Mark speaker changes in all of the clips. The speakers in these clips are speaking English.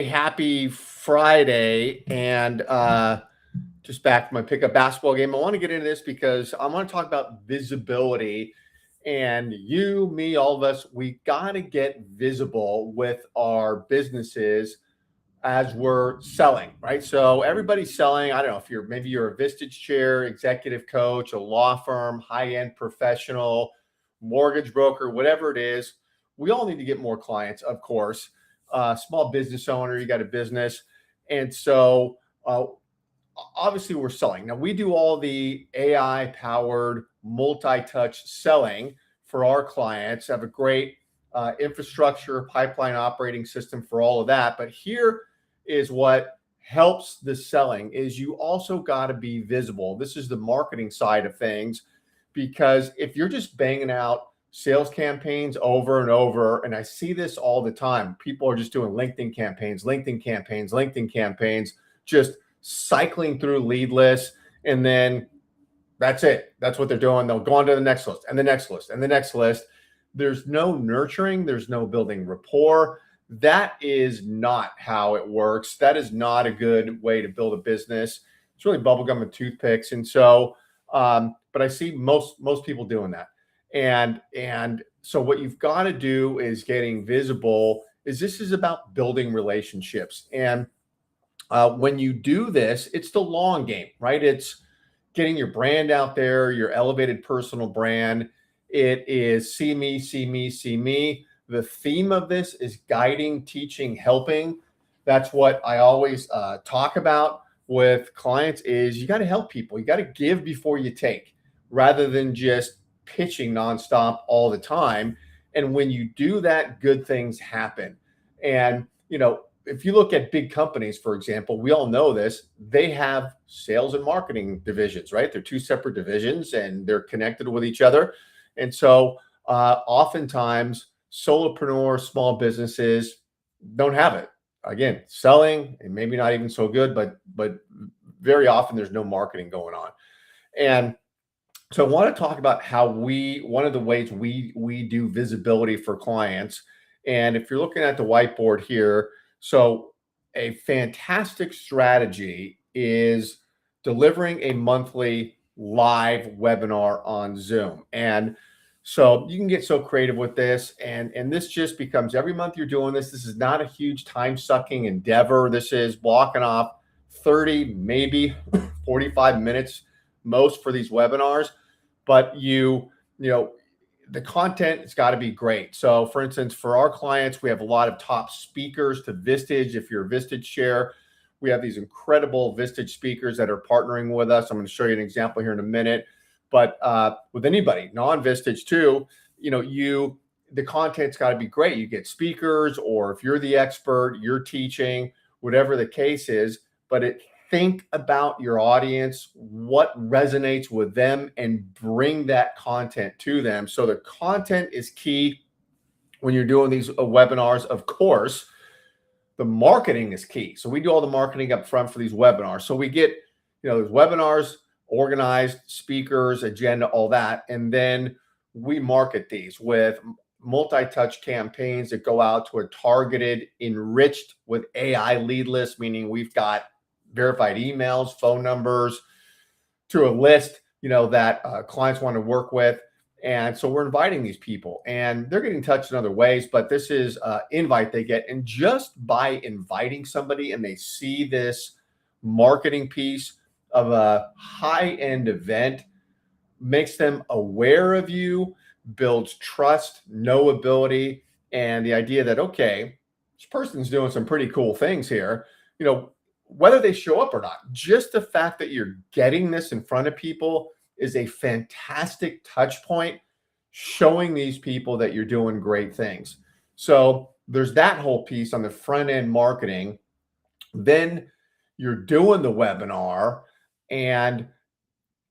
Speaker 1: Happy Friday, and just back from my pickup basketball game. I want to get into this because I want to talk about visibility. And you, me, all of us, we got to get visible with our businesses as we're selling, right? So everybody's selling. I don't know if you're a Vistage Chair, executive coach, a law firm, high-end professional, mortgage broker, whatever it is. We all need to get more clients, of course. Small business owner, you got a business, and so obviously we're selling. Now we do all the AI-powered multi-touch selling for our clients. Have a great infrastructure, pipeline operating system for all of that. But here is what helps the selling is you also got to be visible. This is the marketing side of things, because if you're just banging out sales campaigns over and over, and I see this all the time, people are just doing LinkedIn campaigns, just cycling through lead lists, and then that's it. That's what they're doing. They'll go on to the next list and the next list and the next list. There's no nurturing. There's no building rapport. That is not how it works. That is not a good way to build a business. It's really bubblegum and toothpicks. And so, but I see most people doing that. And so what you've got to do is getting visible. This is about building relationships. And when you do this, it's the long game, right? It's getting your brand out there, your elevated personal brand. It is see me, see me, see me. The theme of this is guiding, teaching, helping. That's what I always talk about with clients is you got to help people. You got to give before you take, rather than just pitching nonstop all the time. And when you do that, good things happen. And, if you look at big companies, for example, we all know this, they have sales and marketing divisions, right? They're two separate divisions and they're connected with each other. And so oftentimes solopreneurs, small businesses don't have it. Again, selling and maybe not even so good, but very often there's no marketing going on. And so I want to talk about how one of the ways we do visibility for clients. And if you're looking at the whiteboard here, so a fantastic strategy is delivering a monthly live webinar on Zoom. And so you can get so creative with this. And this just becomes every month you're doing this. This is not a huge time-sucking endeavor. This is blocking off 30, maybe 45 minutes most for these webinars. But the content has got to be great. So for instance, for our clients, we have a lot of top speakers to Vistage. If you're a Vistage Chair, we have these incredible Vistage speakers that are partnering with us. I'm going to show you an example here in a minute. But with anybody, non-Vistage too, the content's got to be great. You get speakers, or if you're the expert, you're teaching, whatever the case is. But think about your audience, what resonates with them, and bring that content to them. So the content is key when you're doing these webinars. Of course, the marketing is key. So we do all the marketing up front for these webinars. So we get, those webinars organized, speakers, agenda, all that. And then we market these with multi-touch campaigns that go out to a targeted, enriched with AI lead list, meaning we've got verified emails, phone numbers to a list, that clients want to work with. And so we're inviting these people, and they're getting touched in other ways, but this is invite they get. And just by inviting somebody and they see this marketing piece of a high-end event, makes them aware of you, builds trust, knowability, and the idea that, okay, this person's doing some pretty cool things here, whether they show up or not. Just the fact that you're getting this in front of people is a fantastic touch point, showing these people that you're doing great things. So there's that whole piece on the front end marketing. Then you're doing the webinar and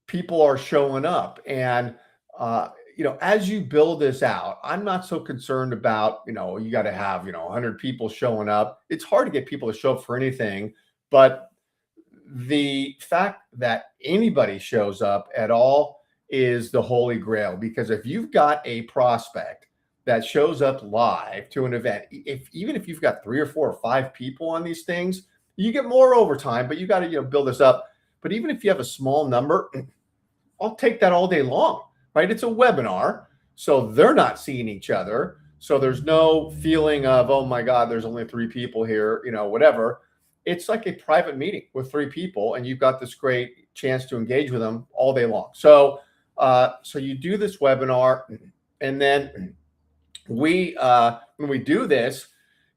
Speaker 1: people are showing up. And, as you build this out, I'm not so concerned about, you got to have, 100 people showing up. It's hard to get people to show up for anything. But the fact that anybody shows up at all is the holy grail, because if you've got a prospect that shows up live to an event, even if you've got 3 or 4 or 5 people on these things, you get more over time, but you got to build this up. But even if you have a small number, I'll take that all day long, right? It's a webinar, so they're not seeing each other. So there's no feeling of, oh my God, there's only 3 people here, whatever. It's like a private meeting with 3 people, and you've got this great chance to engage with them all day long. So, so you do this webinar, and then when we do this,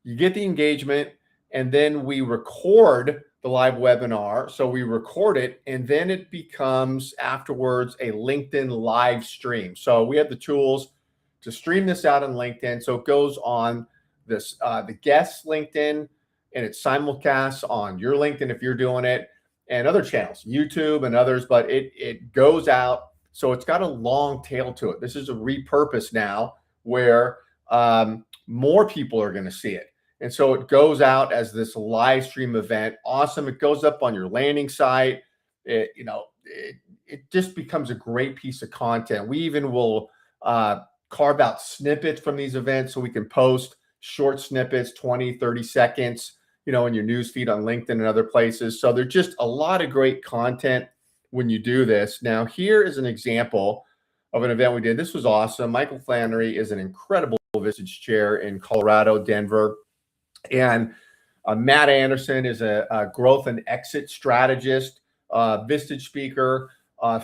Speaker 1: you get the engagement, and then we record the live webinar. So we record it, and then it becomes afterwards a LinkedIn live stream. So we have the tools to stream this out on LinkedIn. So it goes on this the guest LinkedIn, and it simulcasts on your LinkedIn if you're doing it, and other channels, YouTube and others. But it goes out, so it's got a long tail to it. This is a repurpose now where more people are going to see it. And so it goes out as this live stream event. Awesome. It goes up on your landing site. It just becomes a great piece of content. We even will carve out snippets from these events so we can post short snippets, 20, 30 seconds, in your newsfeed on LinkedIn and other places. So there's just a lot of great content when you do this. Now, here is an example of an event we did. This was awesome. Michael Flannery is an incredible Vistage Chair in Colorado, Denver. And Matt Anderson is a growth and exit strategist, Vistage speaker,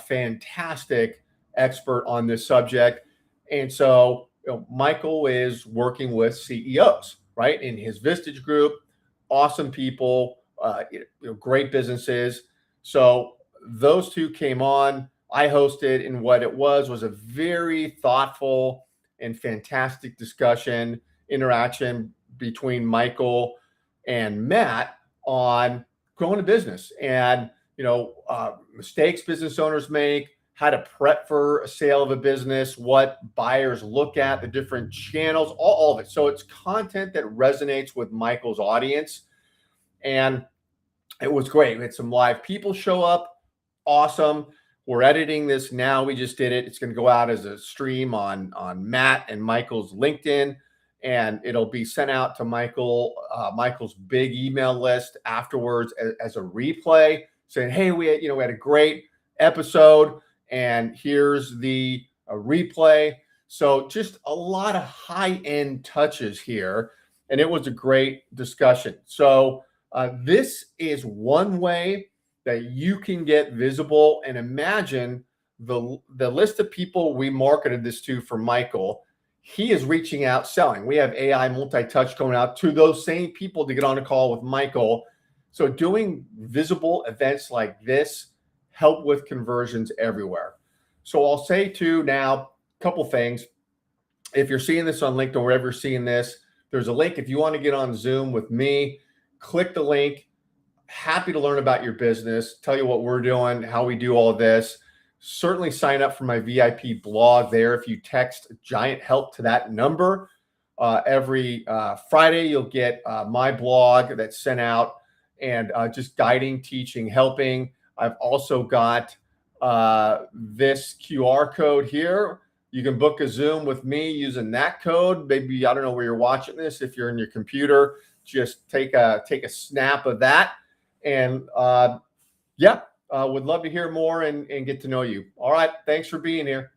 Speaker 1: fantastic expert on this subject. And so Michael is working with CEOs, right, in his Vistage group. Awesome people, great businesses. So those two came on. I hosted, and what it was a very thoughtful and fantastic discussion, interaction between Michael and Matt on growing a business and, mistakes business owners make, how to prep for a sale of a business, what buyers look at, the different channels, all of it. So it's content that resonates with Michael's audience. And it was great. We had some live people show up. Awesome. We're editing this now. We just did it. It's going to go out as a stream on Matt and Michael's LinkedIn, and it'll be sent out to Michael's big email list afterwards as a replay, saying, "Hey, we had a great episode, and here's the replay." So just a lot of high-end touches here, and it was a great discussion. So this is one way that you can get visible. And imagine the list of people we marketed this to for Michael. He is reaching out, selling. We have AI multi-touch going out to those same people to get on a call with Michael. So doing visible events like this help with conversions everywhere. So I'll say too now a couple things. If you're seeing this on LinkedIn, wherever you're seeing this, there's a link. If you want to get on Zoom with me, click the link. Happy to learn about your business, tell you what we're doing, how we do all of this. Certainly sign up for my VIP blog there. If you text Giant Help to that number, every Friday, you'll get my blog that's sent out, and just guiding, teaching, helping. I've also got this QR code here. You can book a Zoom with me using that code. Maybe, I don't know where you're watching this. If you're in your computer, just take a snap of that. And would love to hear more and get to know you. All right. Thanks for being here.